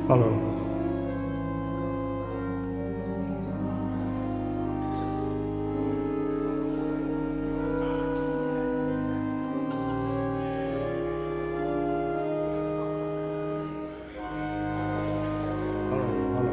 Hallo. Hallo, hallo.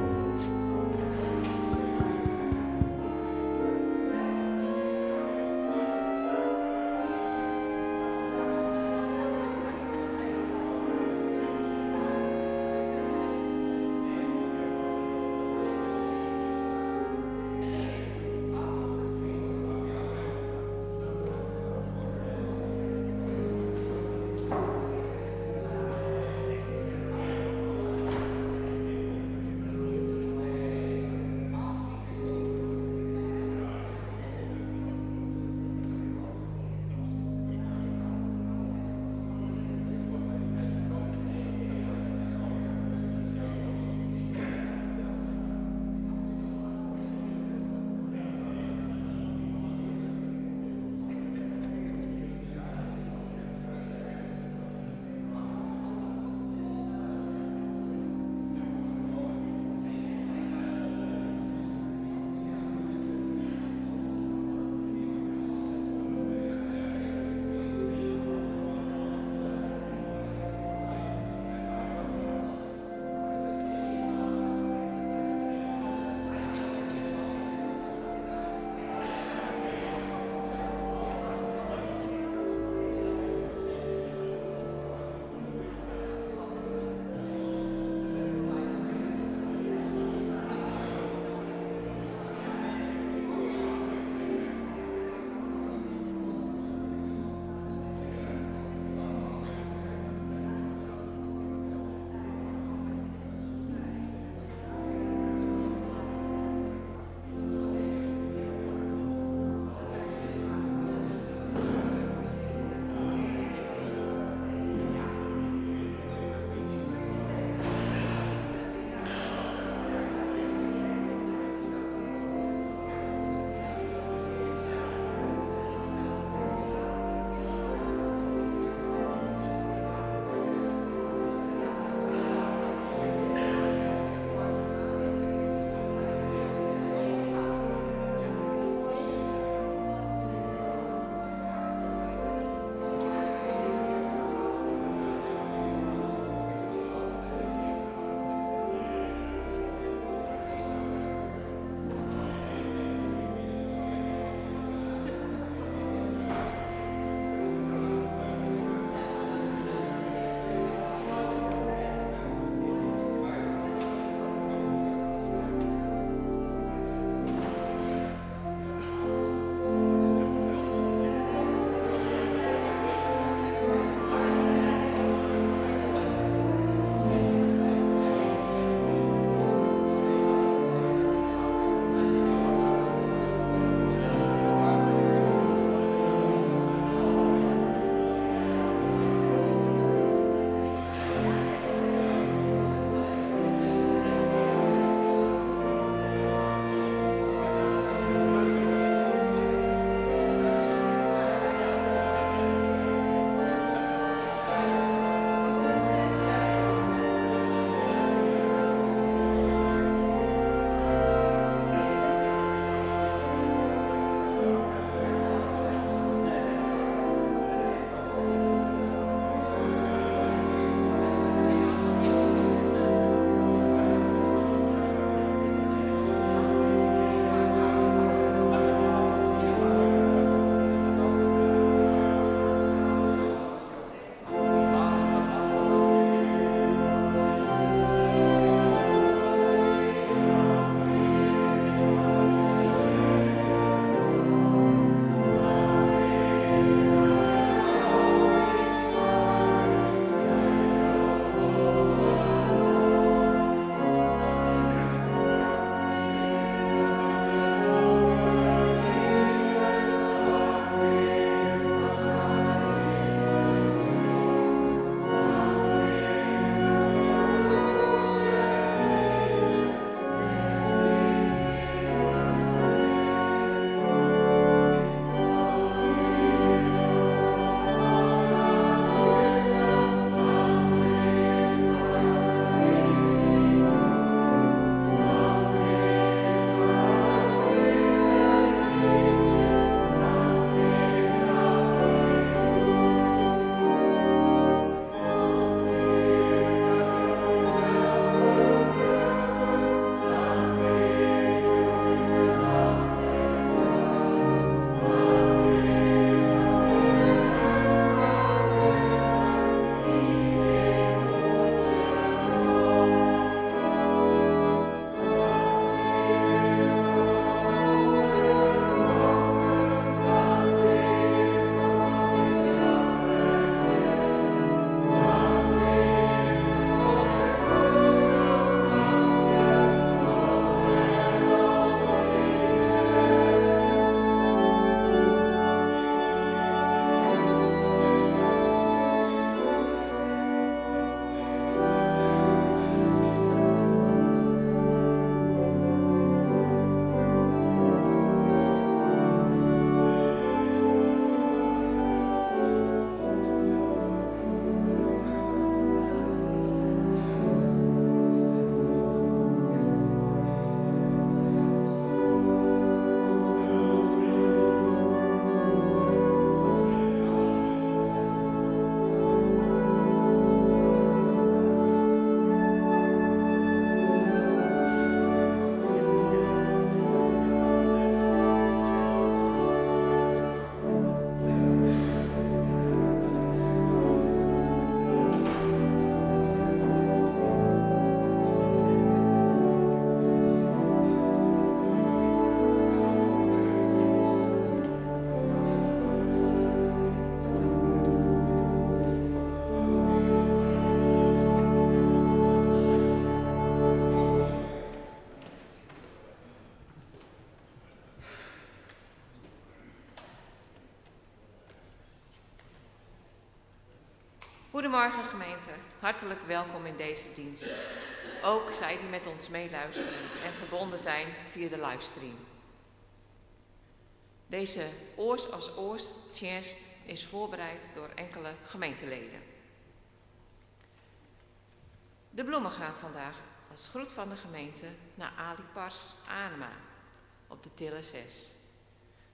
Goedemorgen gemeente, hartelijk welkom in deze dienst. Ook zij die met ons meeluisteren en verbonden zijn via de livestream. Deze Oors als Oors Tjenst is voorbereid door enkele gemeenteleden. De bloemen gaan vandaag als groet van de gemeente naar Ali Pars Anema op de Tille 6.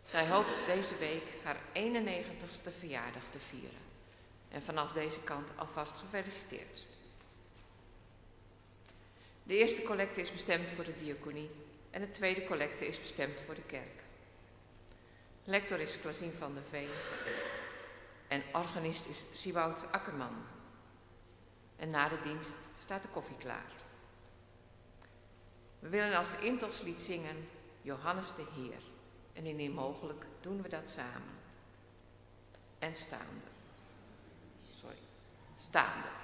Zij hoopt deze week haar 91ste verjaardag te vieren. En vanaf deze kant alvast gefeliciteerd. De eerste collecte is bestemd voor de diaconie en de tweede collecte is bestemd voor de kerk. Lector is Klasien van der Veen en organist is Sieboud Akkerman. En na de dienst staat de koffie klaar. We willen als intogslied zingen Johannes de Heer. En indien mogelijk doen we dat samen. En staande. Staande.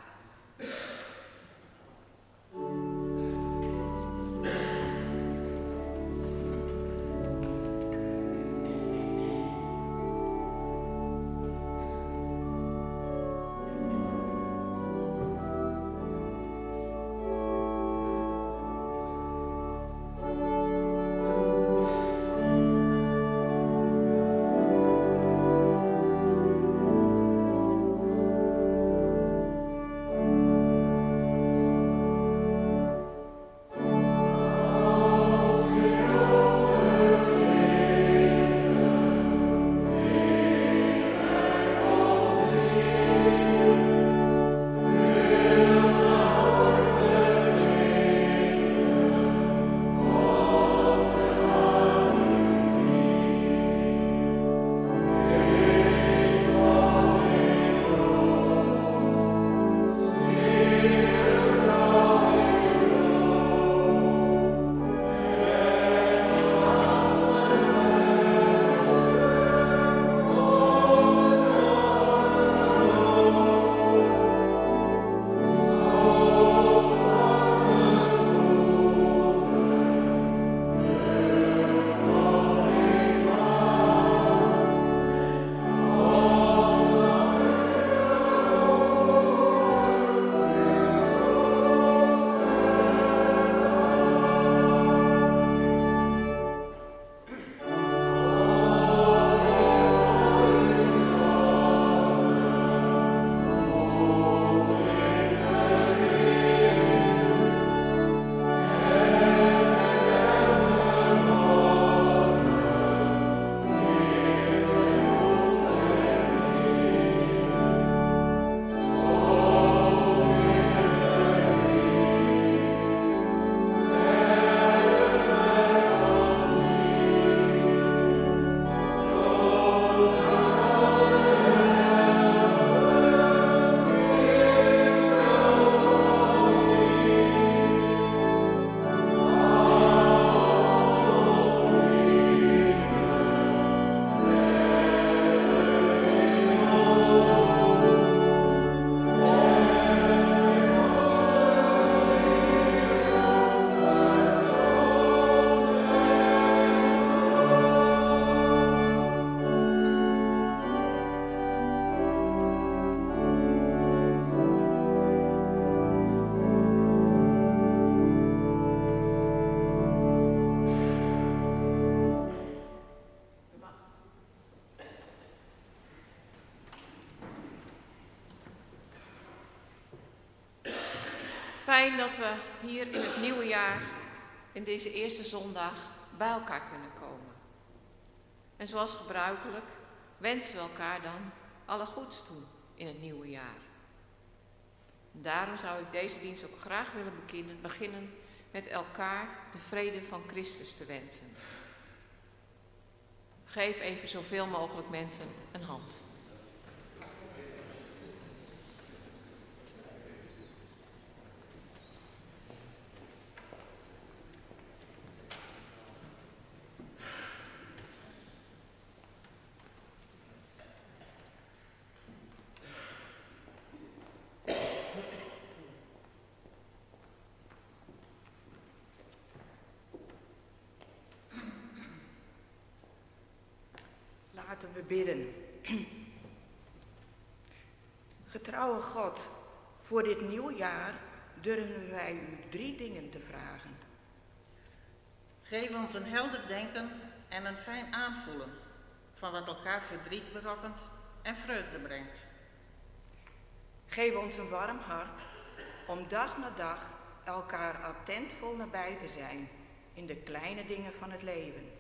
Fijn dat we hier in het nieuwe jaar, in deze eerste zondag, bij elkaar kunnen komen. En zoals gebruikelijk wensen we elkaar dan alle goeds toe in het nieuwe jaar. Daarom zou ik deze dienst ook graag willen beginnen met elkaar de vrede van Christus te wensen. Geef even zoveel mogelijk mensen een hand. Laten we bidden. Trouwe God, voor dit nieuwe jaar durven wij u 3 dingen te vragen. Geef ons een helder denken en een fijn aanvoelen van wat elkaar verdriet berokkent en vreugde brengt. Geef ons een warm hart om dag na dag elkaar attentvol nabij te zijn in de kleine dingen van het leven.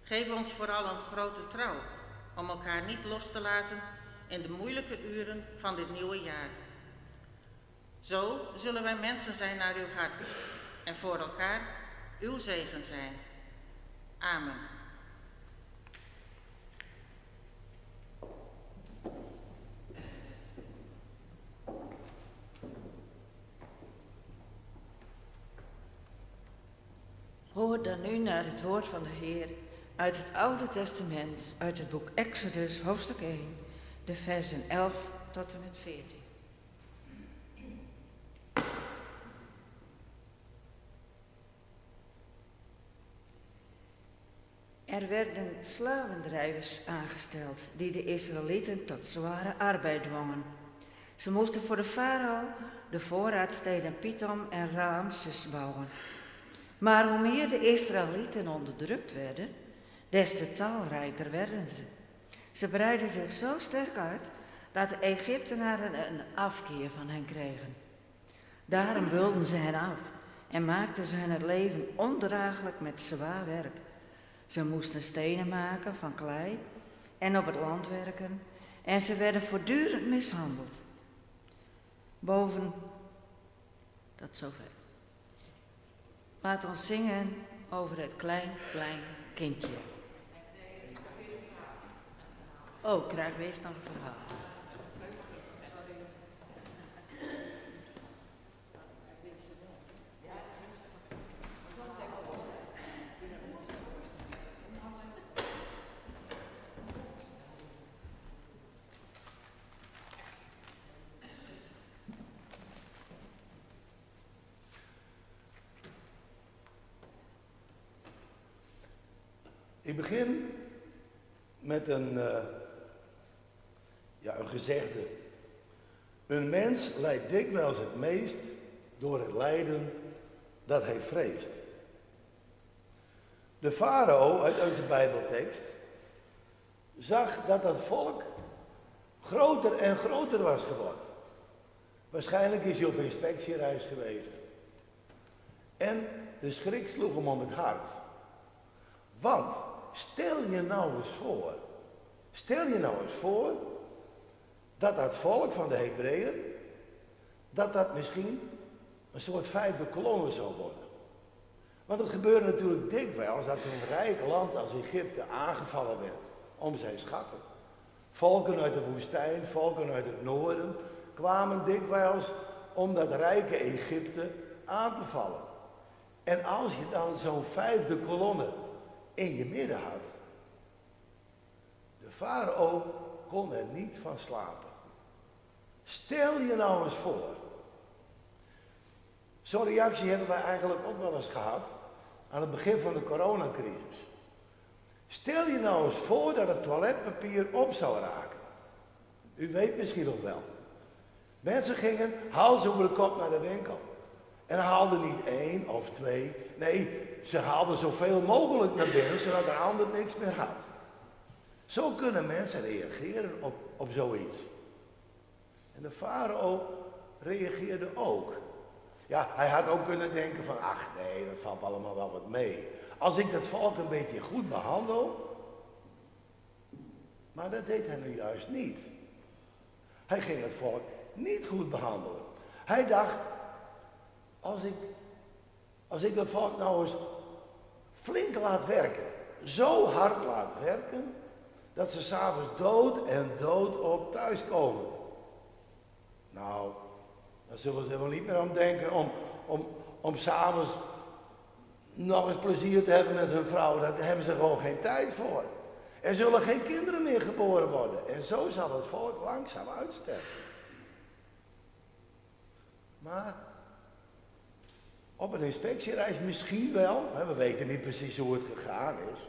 Geef ons vooral een grote trouw om elkaar niet los te laten in de moeilijke uren van dit nieuwe jaar. Zo zullen wij mensen zijn naar uw hart en voor elkaar uw zegen zijn. Amen. Hoor dan nu naar het woord van de Heer uit het Oude Testament, uit het boek Exodus, hoofdstuk 1, de versen 11 tot en met 14. Er werden slavendrijvers aangesteld die de Israëlieten tot zware arbeid dwongen. Ze moesten voor de farao de voorraadsteden Pithom en Ramses bouwen. Maar hoe meer de Israëlieten onderdrukt werden, des te talrijker werden ze. Ze breidden zich zo sterk uit dat de Egyptenaren een afkeer van hen kregen. Daarom bulden ze hen af en maakten ze hun het leven ondraaglijk met zwaar werk. Ze moesten stenen maken van klei en op het land werken en ze werden voortdurend mishandeld. Tot zover. Laat ons zingen over het klein kindje. Oh, krijg weer nog een verhaal. Ik begin met een gezegde. Een mens lijdt dikwijls het meest door het lijden dat hij vreest. De farao uit onze Bijbeltekst zag dat dat volk groter en groter was geworden. Waarschijnlijk is hij op inspectiereis geweest. En de schrik sloeg hem om het hart. Want stel je nou eens voor dat dat volk van de Hebreeën, dat misschien een soort 5e kolonne zou worden. Want het gebeurde natuurlijk dikwijls dat zo'n rijk land als Egypte aangevallen werd om zijn schatten. Volken uit de woestijn, volken uit het noorden kwamen dikwijls om dat rijke Egypte aan te vallen. En als je dan zo'n 5e kolonne in je midden had, de farao kon er niet van slapen. Stel je nou eens voor. Zo'n reactie hebben wij eigenlijk ook wel eens gehad aan het begin van de coronacrisis. Stel je nou eens voor dat het toiletpapier op zou raken. U weet misschien nog wel. Mensen gingen hals over de kop naar de winkel. En haalden niet 1 of 2. Nee, ze haalden zoveel mogelijk naar binnen, zodat een ander niks meer had. Zo kunnen mensen reageren op zoiets. En de farao reageerde ook. Ja, hij had ook kunnen denken van, ach nee, dat valt allemaal wel wat mee. Als ik dat volk een beetje goed behandel. Maar dat deed hij nu juist niet. Hij ging het volk niet goed behandelen. Hij dacht, als ik dat volk nou eens flink laat werken, zo hard laat werken, dat ze 's avonds dood en doodop thuiskomen. Nou, daar zullen ze wel niet meer aan denken om 's avonds nog eens plezier te hebben met hun vrouw. Daar hebben ze gewoon geen tijd voor. Er zullen geen kinderen meer geboren worden. En zo zal het volk langzaam uitsterven. Maar op een inspectiereis misschien wel, we weten niet precies hoe het gegaan is.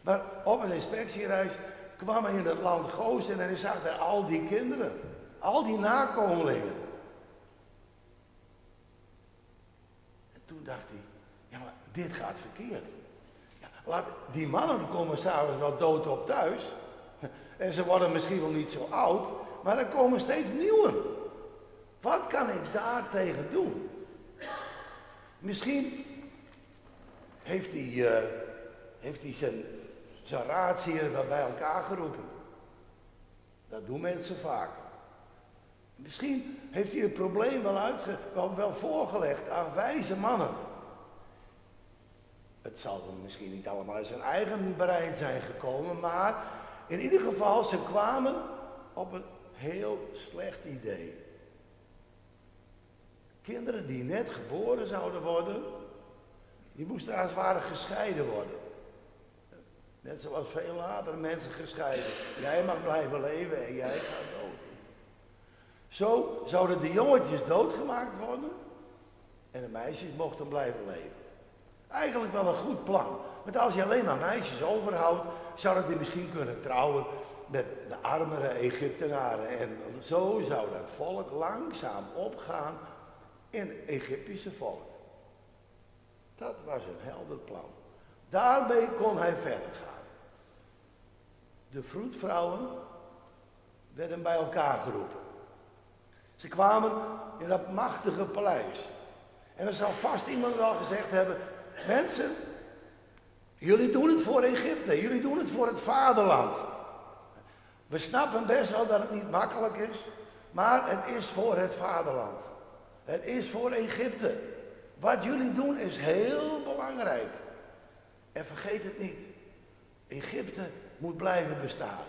Maar op een inspectiereis kwam hij in het land Gozen en hij zag daar al die kinderen. al die nakomelingen. En toen dacht hij, ja maar dit gaat verkeerd. Ja, die mannen komen s'avonds wel dood op thuis. En ze worden misschien wel niet zo oud, maar er komen steeds nieuwe. Wat kan ik daar tegen doen? Misschien heeft hij zijn raadsheer wel bij elkaar geroepen. Dat doen mensen vaak. Misschien heeft hij het probleem wel voorgelegd aan wijze mannen. Het zal dan misschien niet allemaal uit zijn eigen brein zijn gekomen, maar in ieder geval, ze kwamen op een heel slecht idee. Kinderen die net geboren zouden worden, die moesten als het ware gescheiden worden. Net zoals veel later mensen gescheiden. Jij mag blijven leven en jij gaat dood. Zo zouden de jongetjes doodgemaakt worden en de meisjes mochten blijven leven. Eigenlijk wel een goed plan. Want als je alleen maar meisjes overhoudt, zouden die misschien kunnen trouwen met de armere Egyptenaren. En zo zou dat volk langzaam opgaan in het Egyptische volk. Dat was een helder plan. Daarmee kon hij verder gaan. De vroedvrouwen werden bij elkaar geroepen. Ze kwamen in dat machtige paleis. En er zal vast iemand wel gezegd hebben, mensen, jullie doen het voor Egypte, jullie doen het voor het vaderland. We snappen best wel dat het niet makkelijk is, maar het is voor het vaderland. Het is voor Egypte. Wat jullie doen is heel belangrijk. En vergeet het niet, Egypte moet blijven bestaan.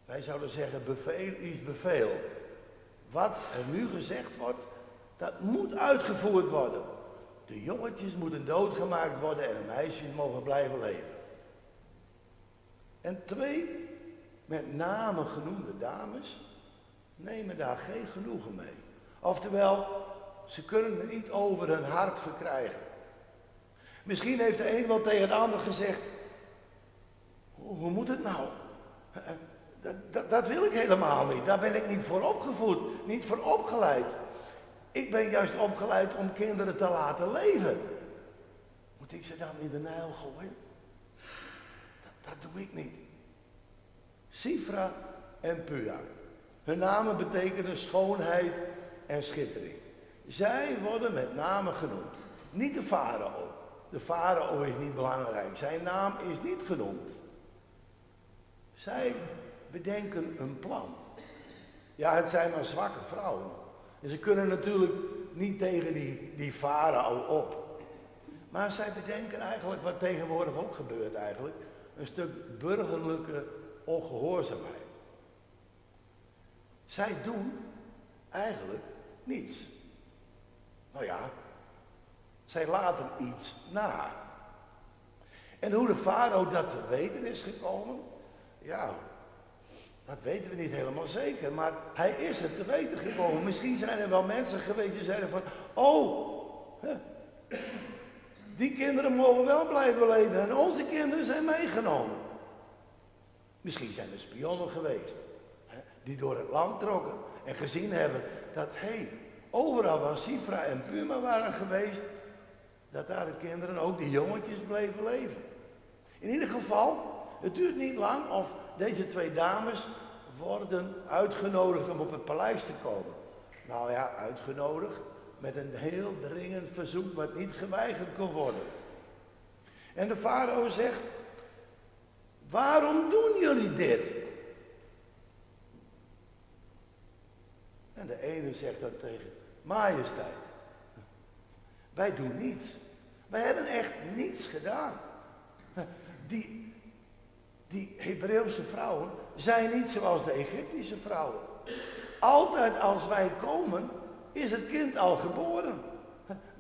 Wij zouden zeggen, bevel is bevel. Wat er nu gezegd wordt, dat moet uitgevoerd worden. De jongetjes moeten doodgemaakt worden en de meisjes mogen blijven leven. En 2 met name genoemde dames nemen daar geen genoegen mee. Oftewel, ze kunnen het niet over hun hart verkrijgen. Misschien heeft de een wel tegen de ander gezegd, hoe moet het nou? Dat wil ik helemaal niet. Daar ben ik niet voor opgevoed, niet voor opgeleid. Ik ben juist opgeleid om kinderen te laten leven. Moet ik ze dan in de Nijl gooien? Dat doe ik niet. Sifra en Pua. Hun namen betekenen schoonheid en schittering. Zij worden met name genoemd. Niet de farao. De farao is niet belangrijk. Zijn naam is niet genoemd. Zij bedenken een plan. Ja, het zijn maar zwakke vrouwen. En ze kunnen natuurlijk niet tegen die farao op. Maar zij bedenken eigenlijk wat tegenwoordig ook gebeurt eigenlijk. Een stuk burgerlijke ongehoorzaamheid. Zij doen eigenlijk niets. Nou ja, zij laten iets na. En hoe de farao dat te weten is gekomen, ja, dat weten we niet helemaal zeker, maar hij is het te weten gekomen. Misschien zijn er wel mensen geweest die zeiden van, die kinderen mogen wel blijven leven en onze kinderen zijn meegenomen. Misschien zijn er spionnen geweest, die door het land trokken en gezien hebben dat, overal waar Sifra en Puma waren geweest, dat daar de kinderen, ook die jongetjes, bleven leven. In ieder geval, het duurt niet lang of deze 2 dames worden uitgenodigd om op het paleis te komen. Nou ja, uitgenodigd met een heel dringend verzoek wat niet geweigerd kon worden. En de farao zegt, waarom doen jullie dit? En de ene zegt dan tegen, majesteit, wij doen niets. Wij hebben echt niets gedaan. Die Hebreeuwse vrouwen zijn niet zoals de Egyptische vrouwen. Altijd als wij komen, is het kind al geboren.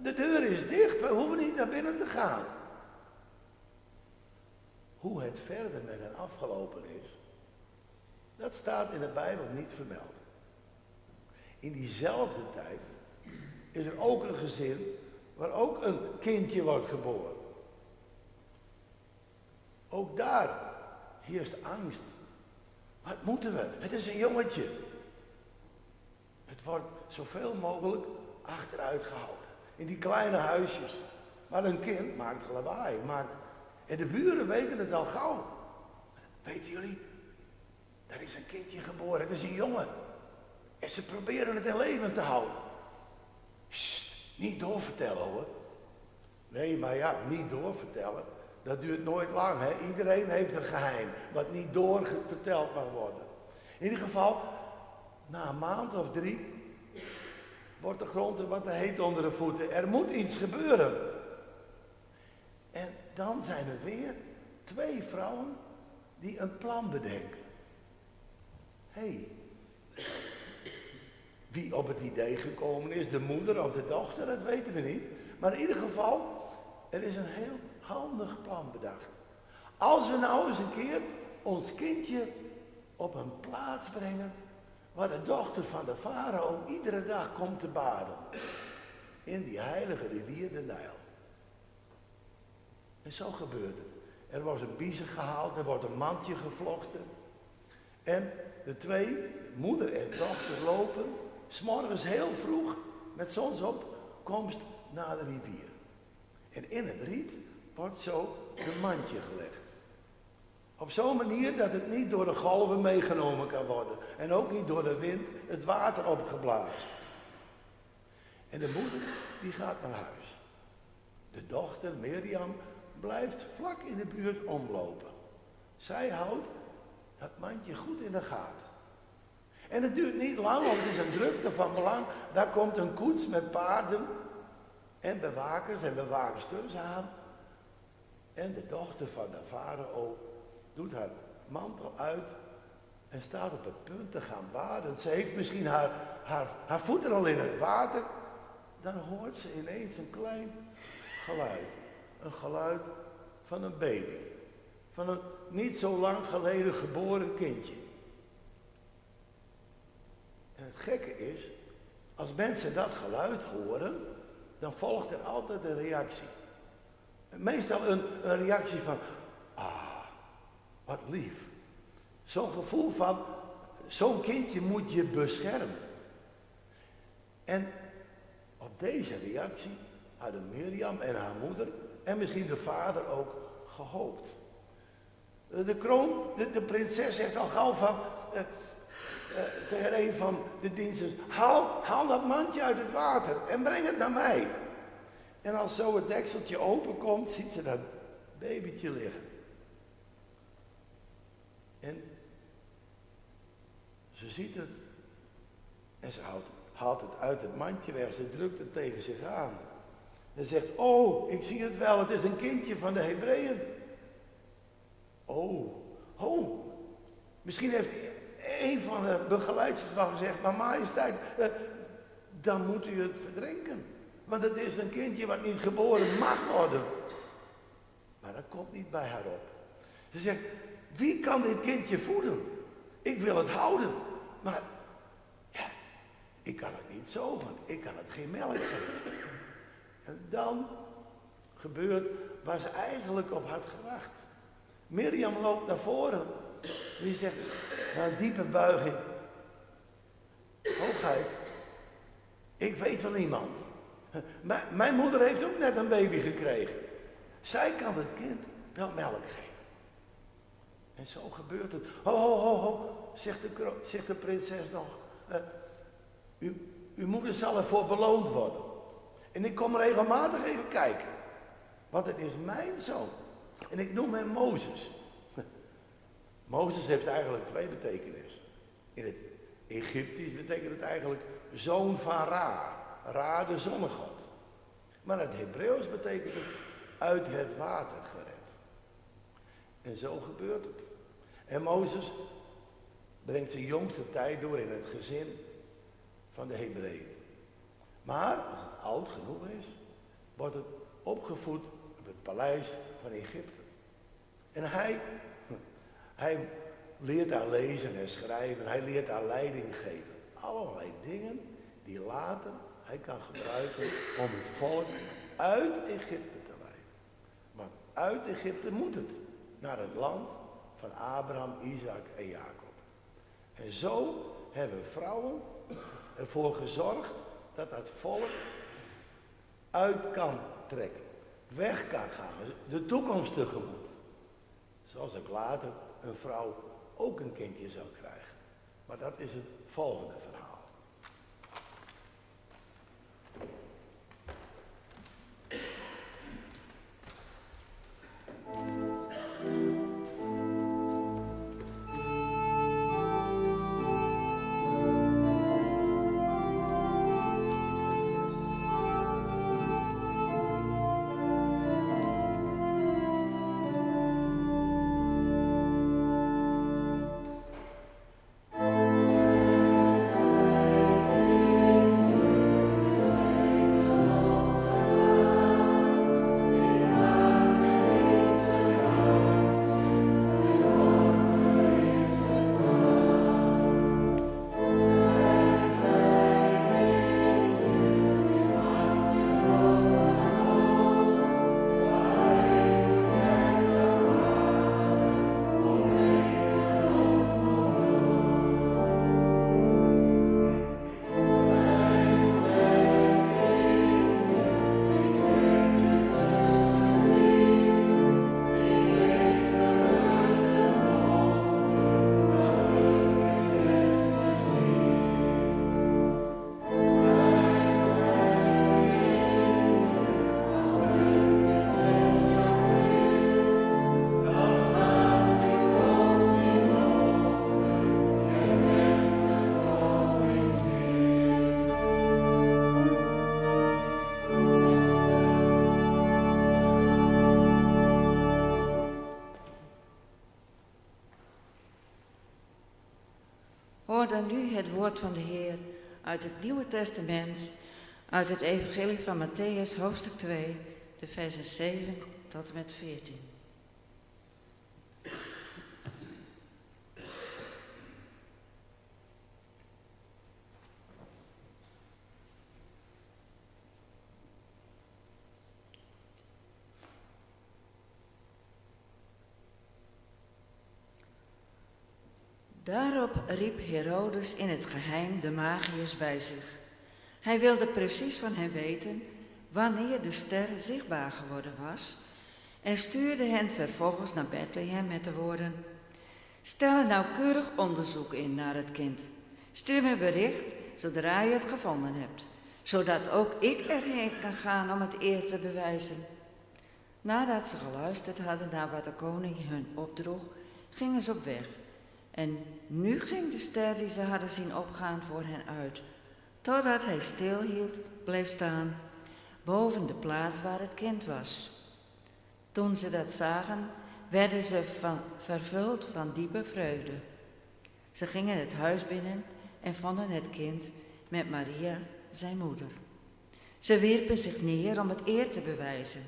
De deur is dicht, we hoeven niet naar binnen te gaan. Hoe het verder met hen afgelopen is, dat staat in de Bijbel niet vermeld. In diezelfde tijd is er ook een gezin waar ook een kindje wordt geboren. Ook daar heerst angst. Wat moeten we? Het is een jongetje. wordt zoveel mogelijk achteruit gehouden. In die kleine huisjes. Maar een kind maakt lawaai. En de buren weten het al gauw. Weten jullie, daar is een kindje geboren. Het is een jongen. En ze proberen het in leven te houden. Sst, niet doorvertellen hoor. Nee, maar ja, niet doorvertellen. Dat duurt nooit lang. Hè? Iedereen heeft een geheim. Wat niet doorverteld mag worden. In ieder geval, na een maand of 3 wordt de grond er wat te heet onder de voeten. Er moet iets gebeuren. En dan zijn er weer 2 vrouwen die een plan bedenken. Hé, wie op het idee gekomen is, de moeder of de dochter, dat weten we niet. Maar in ieder geval, er is een heel handig plan bedacht. Als we nou eens een keer ons kindje op een plaats brengen waar de dochter van de farao iedere dag komt te baden. In die heilige rivier de Nijl. En zo gebeurt het. Er wordt een biezen gehaald, er wordt een mandje gevlochten. En de 2, moeder en dochter, lopen 's morgens heel vroeg met zonsopkomst naar de rivier. En in het riet wordt zo een mandje gelegd. Op zo'n manier dat het niet door de golven meegenomen kan worden. En ook niet door de wind het water opgeblazen. En de moeder die gaat naar huis. De dochter, Mirjam, blijft vlak in de buurt omlopen. Zij houdt dat mandje goed in de gaten. En het duurt niet lang, want het is een drukte van belang. Daar komt een koets met paarden en bewakers en bewaaksters aan. En de dochter van de farao doet haar mantel uit en staat op het punt te gaan baden. Ze heeft misschien haar voeten al in het water. Dan hoort ze ineens een klein geluid. Een geluid van een baby. Van een niet zo lang geleden geboren kindje. En het gekke is, als mensen dat geluid horen, dan volgt er altijd een reactie. Meestal een reactie van, wat lief. Zo'n gevoel van, zo'n kindje moet je beschermen. En op deze reactie hadden Mirjam en haar moeder en misschien de vader ook gehoopt. De prinses zegt al gauw van, tegen een van de diensters, haal dat mandje uit het water en breng het naar mij. En als zo het dekseltje openkomt, ziet ze dat babytje liggen. En ze ziet het en ze haalt het uit het mandje weg, ze drukt het tegen zich aan. En zegt, oh, ik zie het wel, het is een kindje van de Hebreeën. Oh, misschien heeft een van de begeleiders wel gezegd, maar majesteit, dan moet u het verdrinken. Want het is een kindje wat niet geboren mag worden. Maar dat komt niet bij haar op. Ze zegt, wie kan dit kindje voeden? Ik wil het houden. Maar ja, ik kan het niet zogen. Ik kan het geen melk geven. En dan gebeurt waar ze eigenlijk op had gewacht. Mirjam loopt naar voren. Die zegt, na een diepe buiging. Hoogheid, ik weet van iemand. Mijn moeder heeft ook net een baby gekregen. Zij kan het kind wel melk geven. En zo gebeurt het. Ho, zegt de prinses nog. Uw moeder zal ervoor beloond worden. En ik kom regelmatig even kijken. Want het is mijn zoon. En ik noem hem Mozes. Mozes heeft eigenlijk 2 betekenissen. In het Egyptisch betekent het eigenlijk zoon van Ra. Ra, de zonnegod. Maar in het Hebreeuws betekent het uit het water gered. En zo gebeurt het. En Mozes brengt zijn jongste tijd door in het gezin van de Hebreeën. Maar als het oud genoeg is, wordt het opgevoed op het paleis van Egypte. En hij leert haar lezen en schrijven. Hij leert haar leiding geven. Allerlei dingen die later hij kan gebruiken om het volk uit Egypte te leiden. Want uit Egypte moet het naar het land van Abraham, Isaac en Jacob. En zo hebben vrouwen ervoor gezorgd dat het volk uit kan trekken, weg kan gaan, de toekomst tegemoet. Zoals ook later een vrouw ook een kindje zou krijgen. Maar dat is het volgende verhaal. Hoor dan nu het woord van de Heer uit het Nieuwe Testament, uit het Evangelie van Mattheüs, hoofdstuk 2, de versen 7 tot en met 14. Daarop riep Herodes in het geheim de magiërs bij zich. Hij wilde precies van hen weten wanneer de ster zichtbaar geworden was en stuurde hen vervolgens naar Bethlehem met de woorden: stel een nauwkeurig onderzoek in naar het kind. Stuur me bericht zodra je het gevonden hebt, zodat ook ik erheen kan gaan om het eer te bewijzen. Nadat ze geluisterd hadden naar wat de koning hun opdroeg, gingen ze op weg. En nu ging de ster die ze hadden zien opgaan voor hen uit, totdat hij stilhield, bleef staan, boven de plaats waar het kind was. Toen ze dat zagen, werden ze vervuld van diepe vreugde. Ze gingen het huis binnen en vonden het kind met Maria, zijn moeder. Ze wierpen zich neer om het eer te bewijzen.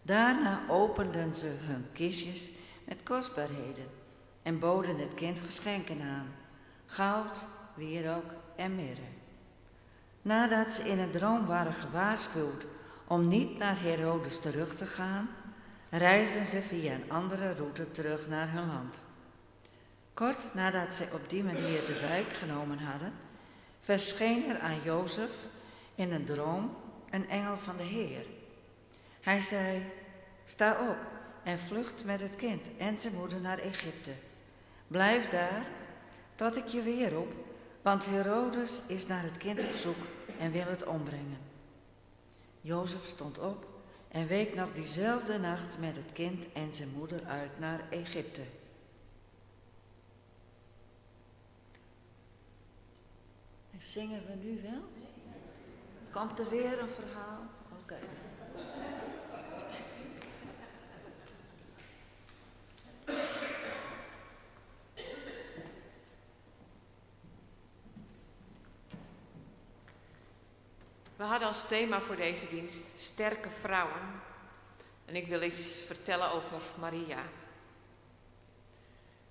Daarna openden ze hun kistjes met kostbaarheden en boden het kind geschenken aan: goud, wierook en mirre. Nadat ze in een droom waren gewaarschuwd om niet naar Herodes terug te gaan, reisden ze via een andere route terug naar hun land. Kort nadat zij op die manier de wijk genomen hadden, verscheen er aan Jozef in een droom een engel van de Heer. Hij zei: sta op en vlucht met het kind en zijn moeder naar Egypte. Blijf daar tot ik je weer roep, want Herodes is naar het kind op zoek en wil het ombrengen. Jozef stond op en week nog diezelfde nacht met het kind en zijn moeder uit naar Egypte. En zingen we nu wel? Komt er weer een verhaal? Oké. We hadden als thema voor deze dienst sterke vrouwen. En ik wil eens vertellen over Maria.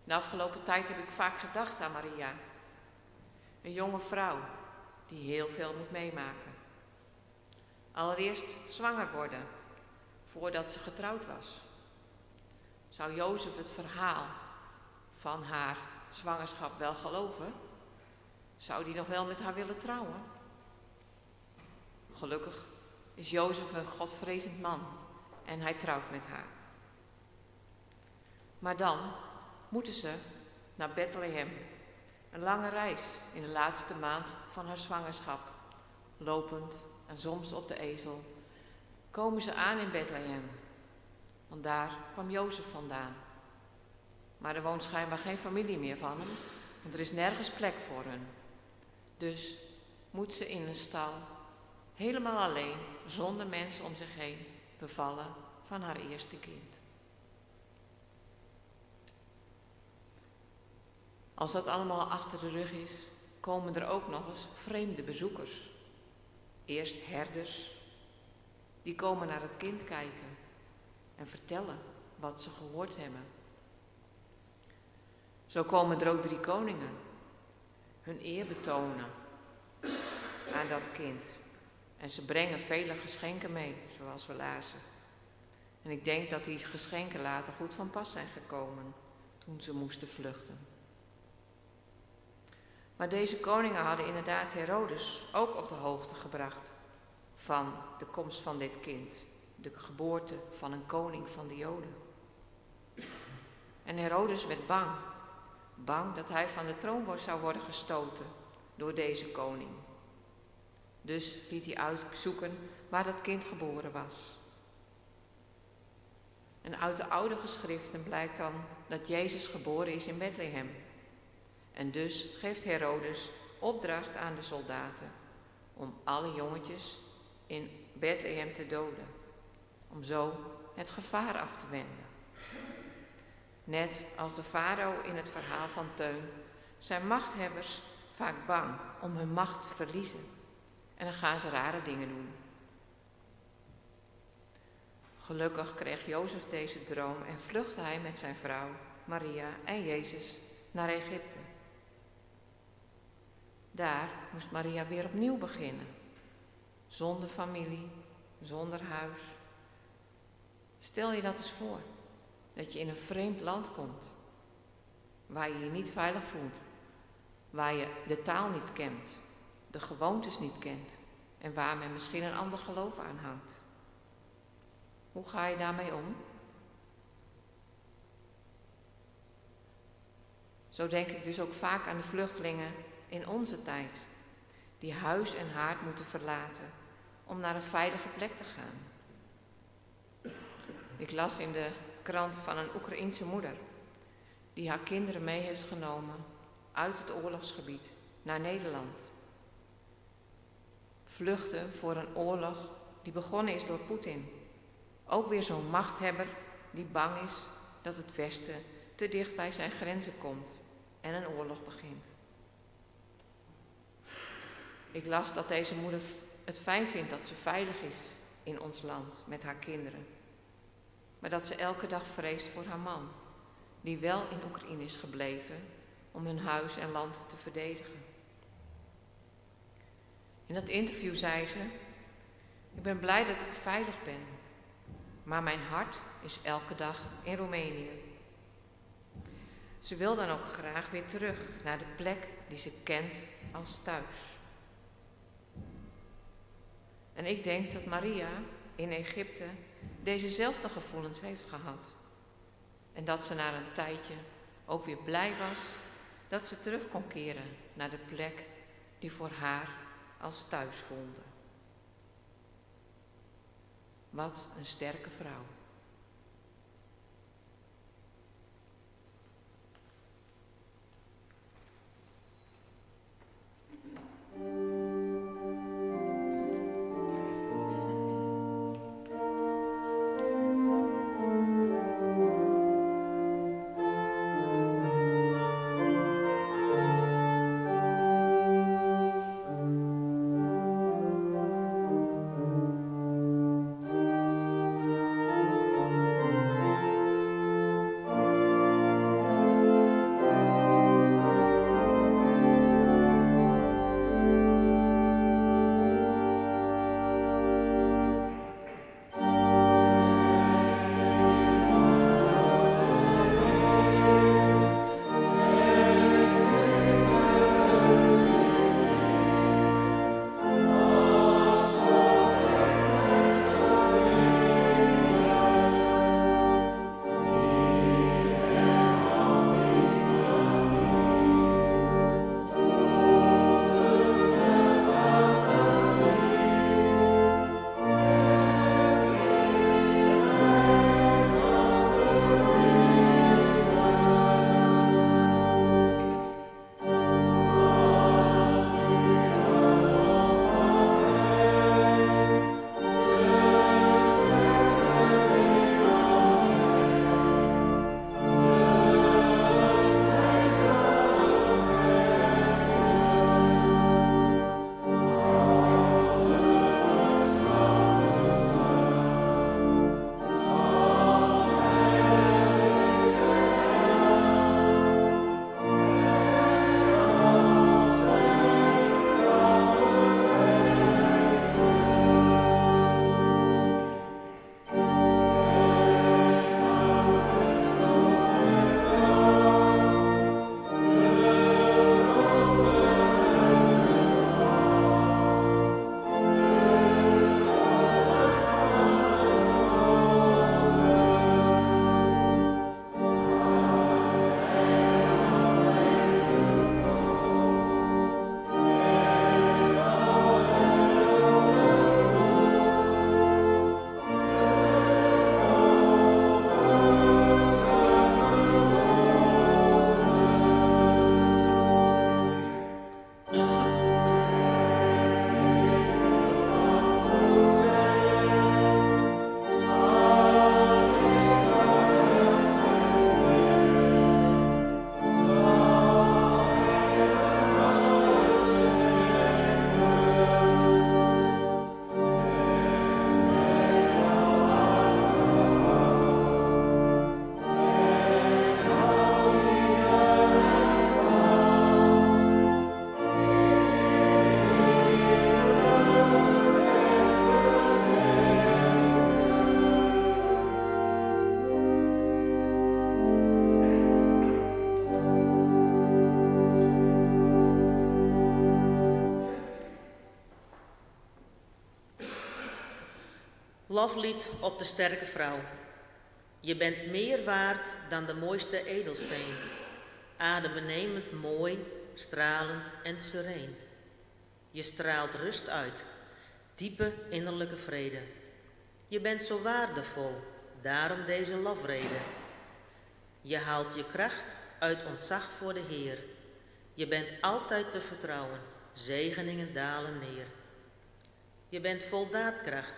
De afgelopen tijd heb ik vaak gedacht aan Maria. Een jonge vrouw die heel veel moet meemaken. Allereerst zwanger worden, voordat ze getrouwd was. Zou Jozef het verhaal van haar zwangerschap wel geloven? Zou die nog wel met haar willen trouwen? Gelukkig is Jozef een godvrezend man en hij trouwt met haar. Maar dan moeten ze naar Bethlehem. Een lange reis in de laatste maand van haar zwangerschap. Lopend en soms op de ezel komen ze aan in Bethlehem. Want daar kwam Jozef vandaan. Maar er woont schijnbaar geen familie meer van hem, want er is nergens plek voor hen. Dus moet ze in een stal, helemaal alleen, zonder mensen om zich heen, bevallen van haar eerste kind. Als dat allemaal achter de rug is, komen er ook nog eens vreemde bezoekers. Eerst herders, die komen naar het kind kijken en vertellen wat ze gehoord hebben. Zo komen er ook 3 koningen, hun eer betonen aan dat kind. En ze brengen vele geschenken mee, zoals we lazen. En ik denk dat die geschenken later goed van pas zijn gekomen toen ze moesten vluchten. Maar deze koningen hadden inderdaad Herodes ook op de hoogte gebracht van de komst van dit kind, de geboorte van een koning van de Joden. En Herodes werd bang dat hij van de troon zou worden gestoten door deze koning. Dus liet hij uitzoeken waar dat kind geboren was. En uit de oude geschriften blijkt dan dat Jezus geboren is in Bethlehem. En dus geeft Herodes opdracht aan de soldaten om alle jongetjes in Bethlehem te doden, om zo het gevaar af te wenden. Net als de farao in het verhaal van Teun zijn machthebbers vaak bang om hun macht te verliezen en dan gaan ze rare dingen doen. Gelukkig kreeg Jozef deze droom en vluchtte hij met zijn vrouw Maria en Jezus naar Egypte. Daar moest Maria weer opnieuw beginnen. Zonder familie, zonder huis. Stel je dat eens voor, dat je in een vreemd land komt, waar je je niet veilig voelt, waar je de taal niet kent, de gewoontes niet kent en waar men misschien een ander geloof aan hangt. Hoe ga je daarmee om? Zo denk ik dus ook vaak aan de vluchtelingen in onze tijd, die huis en haard moeten verlaten om naar een veilige plek te gaan. Ik las in de krant van een Oekraïense moeder die haar kinderen mee heeft genomen uit het oorlogsgebied naar Nederland. Vluchten voor een oorlog die begonnen is door Poetin. Ook weer zo'n machthebber die bang is dat het Westen te dicht bij zijn grenzen komt en een oorlog begint. Ik las dat deze moeder het fijn vindt dat ze veilig is in ons land met haar kinderen. Maar dat ze elke dag vreest voor haar man, die wel in Oekraïne is gebleven om hun huis en land te verdedigen. In dat interview zei ze: ik ben blij dat ik veilig ben, maar mijn hart is elke dag in Roemenië. Ze wil dan ook graag weer terug naar de plek die ze kent als thuis. En ik denk dat Maria in Egypte dezezelfde gevoelens heeft gehad. En dat ze na een tijdje ook weer blij was dat ze terug kon keren naar de plek die voor haar als thuis voelde. Wat een sterke vrouw. Loflied op de sterke vrouw. Je bent meer waard dan de mooiste edelsteen, adembenemend mooi, stralend en sereen. Je straalt rust uit, diepe innerlijke vrede. Je bent zo waardevol, daarom deze lofrede. Je haalt je kracht uit ontzag voor de Heer. Je bent altijd te vertrouwen, zegeningen dalen neer. Je bent vol daadkracht,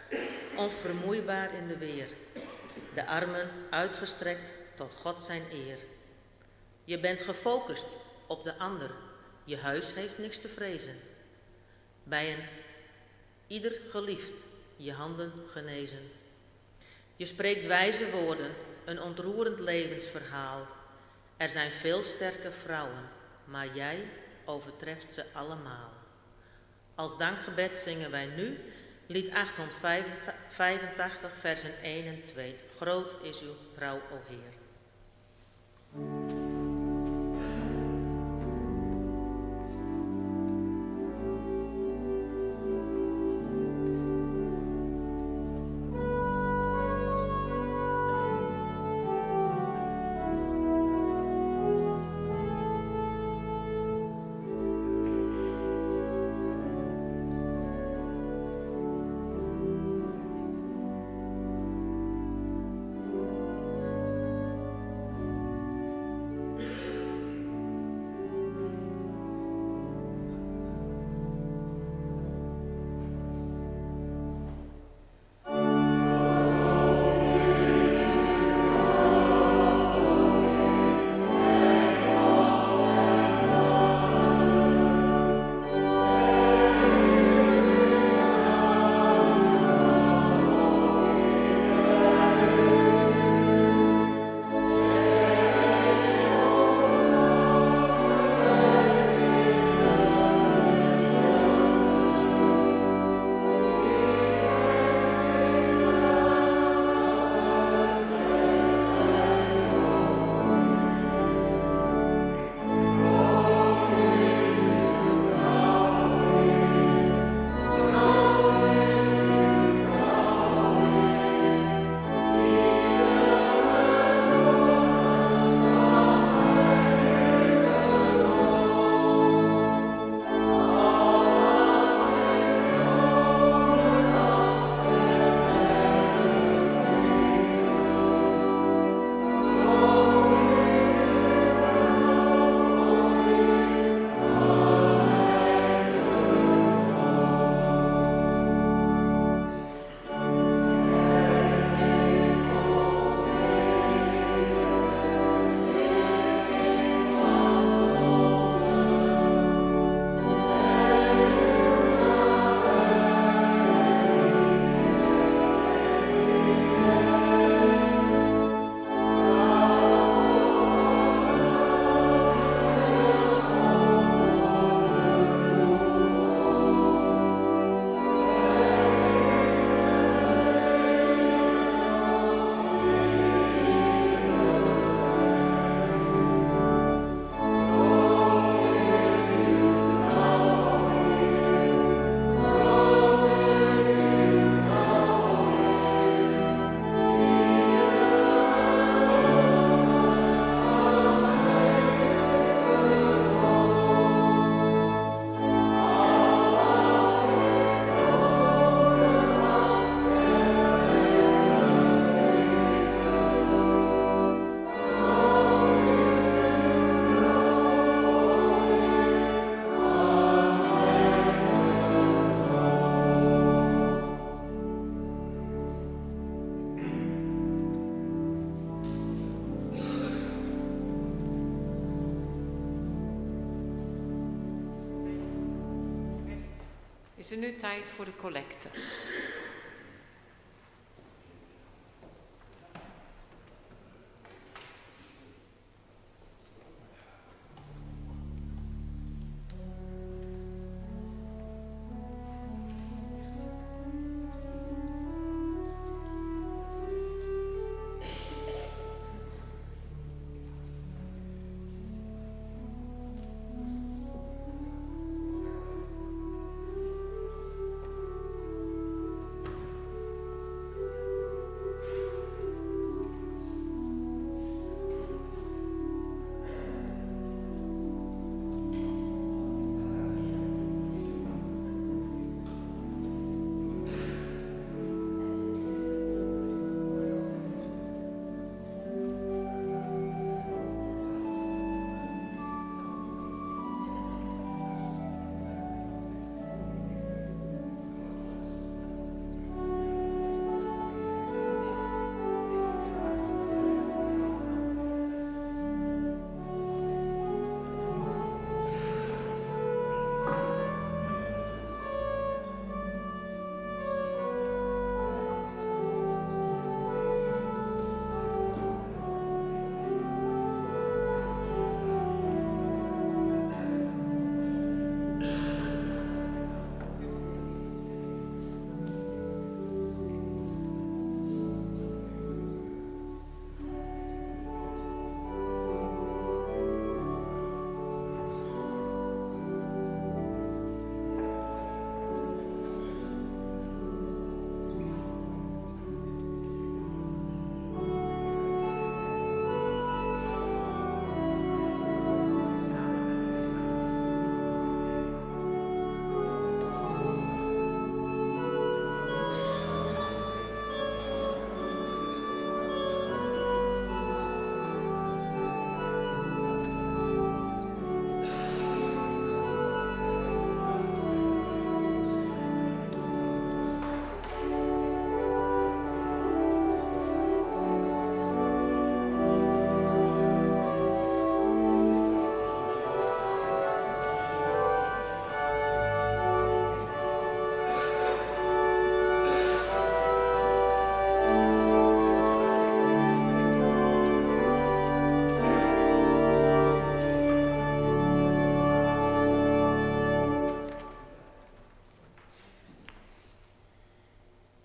onvermoeibaar in de weer. De armen uitgestrekt tot God zijn eer. Je bent gefocust op de ander, je huis heeft niks te vrezen. Bij een ieder geliefd, je handen genezen. Je spreekt wijze woorden, een ontroerend levensverhaal. Er zijn veel sterke vrouwen, maar jij overtreft ze allemaal. Als dankgebed zingen wij nu lied 885, versen 1 en 2. Groot is uw trouw, o Heer. Is er nu tijd voor de collecte.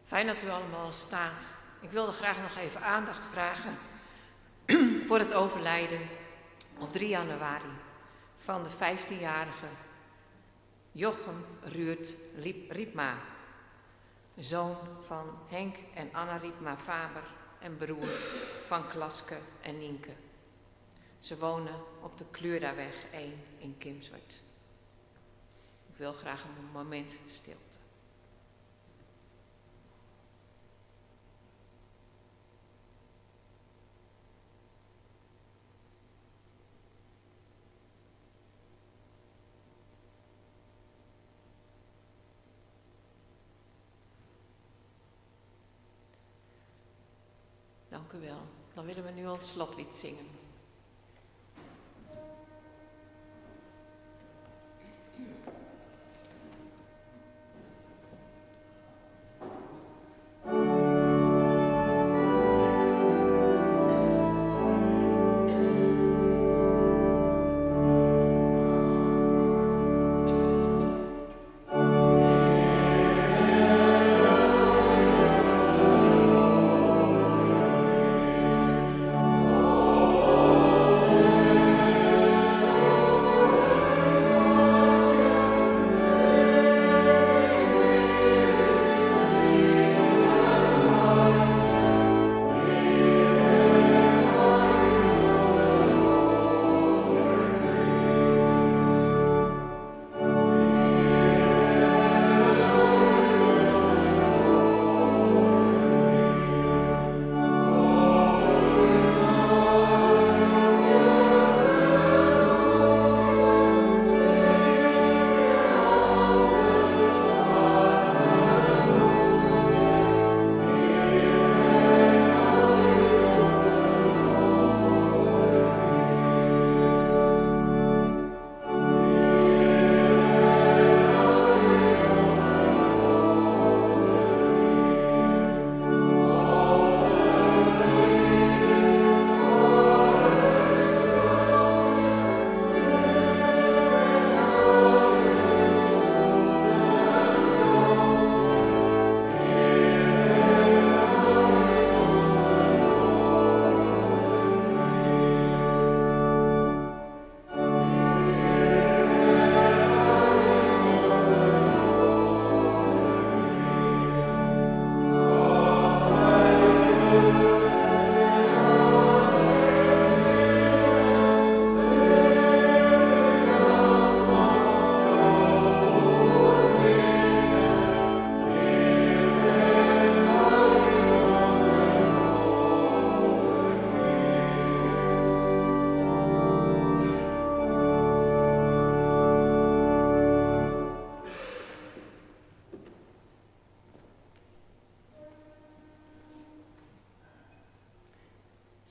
Fijn dat u allemaal staat. Ik wilde graag nog even aandacht vragen voor het overlijden op 3 januari van de 15-jarige Jochem Ruurt Riepma, zoon van Henk en Anna Riepma Faber en broer van Klaske en Nienke. Ze wonen op de Kluurdaweg 1 in Kimswert. Ik wil graag een moment stilte. Dank u wel. Dan willen we nu ons slotlied zingen.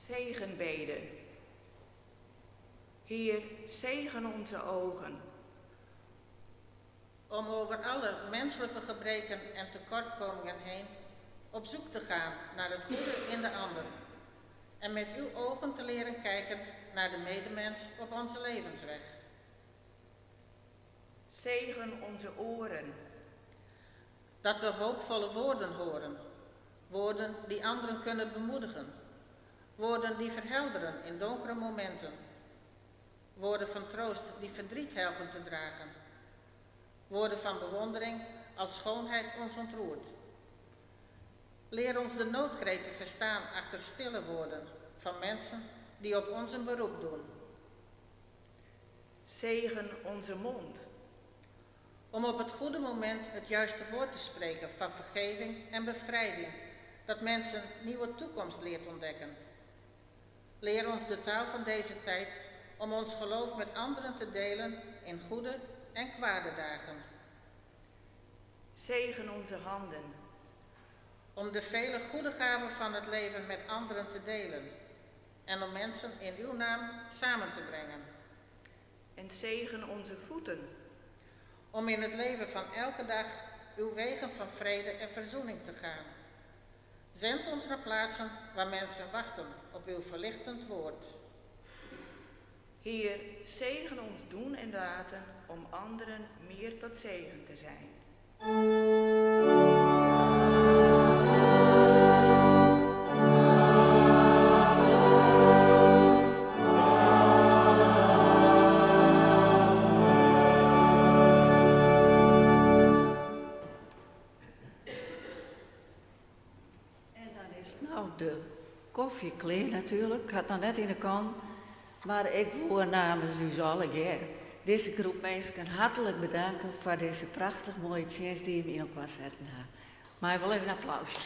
Zegenbeden. Heer, zegen onze ogen. Om over alle menselijke gebreken en tekortkomingen heen op zoek te gaan naar het goede in de ander. En met uw ogen te leren kijken naar de medemens op onze levensweg. Zegen onze oren. Dat we hoopvolle woorden horen. Woorden die anderen kunnen bemoedigen. Woorden die verhelderen in donkere momenten. Woorden van troost die verdriet helpen te dragen. Woorden van bewondering als schoonheid ons ontroert. Leer ons de noodkreet te verstaan achter stille woorden van mensen die op ons een beroep doen. Zegen onze mond. Om op het goede moment het juiste woord te spreken van vergeving en bevrijding, dat mensen nieuwe toekomst leert ontdekken. Leer ons de taal van deze tijd om ons geloof met anderen te delen in goede en kwade dagen. Zegen onze handen. Om de vele goede gaven van het leven met anderen te delen en om mensen in uw naam samen te brengen. En zegen onze voeten. Om in het leven van elke dag uw wegen van vrede en verzoening te gaan. Zend ons naar plaatsen waar mensen wachten op uw verlichtend woord. Heer, zegen ons doen en laten om anderen meer tot zegen te zijn. is nou de koffie klaar natuurlijk. Ik had nog net in de kan. Maar ik wil namens u allen deze groep mensen hartelijk bedanken voor deze prachtig mooie chance die je me in elkaar zetten. Maar wel even een applausje.